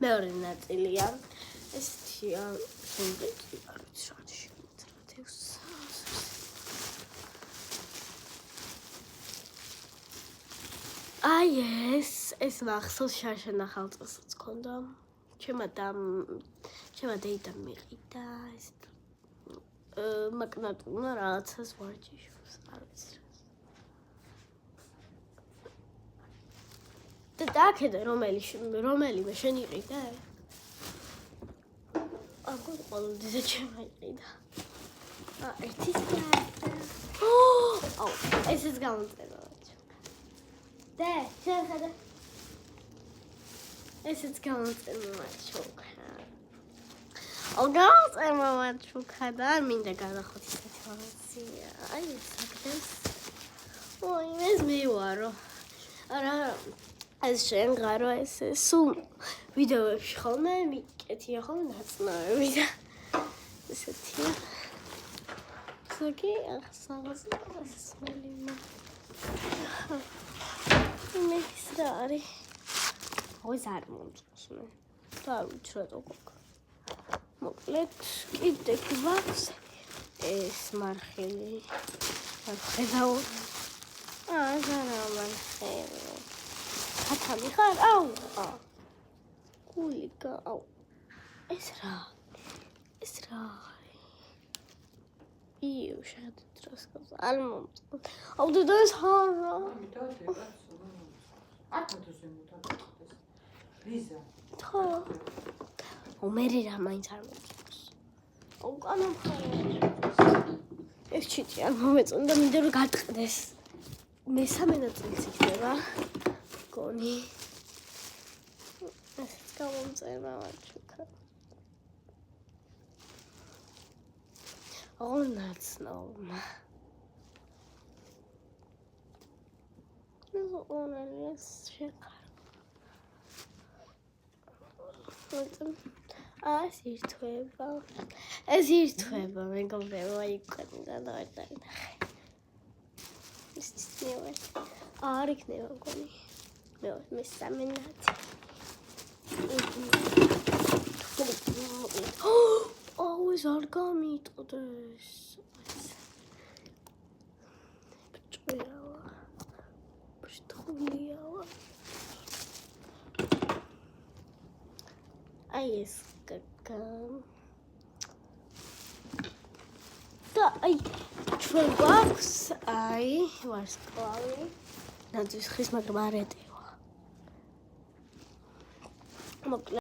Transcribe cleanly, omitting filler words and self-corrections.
მეორე ნაწილია. ესეთია შემდეგი არც რა შემოწრათებს. აი ეს მახსოვს შაშანახალ წელსაც ქონდა. ჩემმა დეიდამ მიყიდა ეს მაგნატურმა რაღაცას ვარჯიშობს, არ ვიცი რა. და დაახედე რომელიმე შენ იყიდე? აგერ ყოველდღე ჩემმა იყიდა. ერთის კარტა. აუ, ესეც გამომწერა. და შეხედე. ესეც გამომწერა მაჩუკა. გამომწერა მაჩუკა და მინდა გადახოთ ისეთი რაღაცია. აი, საკდეს. ой, ეს მივარო. არა ეს შენ ღარო ეს სულ ვიდეოებში ხოლმე მიკეთია ხოლმე ნაცნობები და ესეთია. ზოგი ახსოვს ესმელიმა. მის რა არის? ой, არ მომწონს მე. და არ ვიცი რატო გქონდა. მოკლედ კიდე გვაქვს ეს მარხილი. ხედავ. ზარა მარხილი. ხათალი ხარ? აუ. გულიკა, აუ. ეს რა? იუ, შეხედეთ დროს გავს. არ მომწონს. აუ და ეს ხარა. ლიზა. ხო. მერე რა მაინც არ მომწონს. აუ განამხარე. ეს ჩიტი არ მომეწონდა, მინდა რომ გატყდეს. მესამე ნაწილიც იქნება. გონი. ეს გამომწერა მაჩუკა. ნაცნობმა. ეს შეყარ. ეს ირთვება, მეგობრებო, იქნება და ნახე. ეს ცნევა. არ იქნება მგონი. მესამე ნაწილი. აუ, ეს არ გამიტყდეს. ბჭოიავა. ბჭთხოვიავა. აი ეს და აი ჩვენ გვაქვს აი ვარსკვლავი ნაძვის ხის მაგრამ არ ეტევა მოკლედ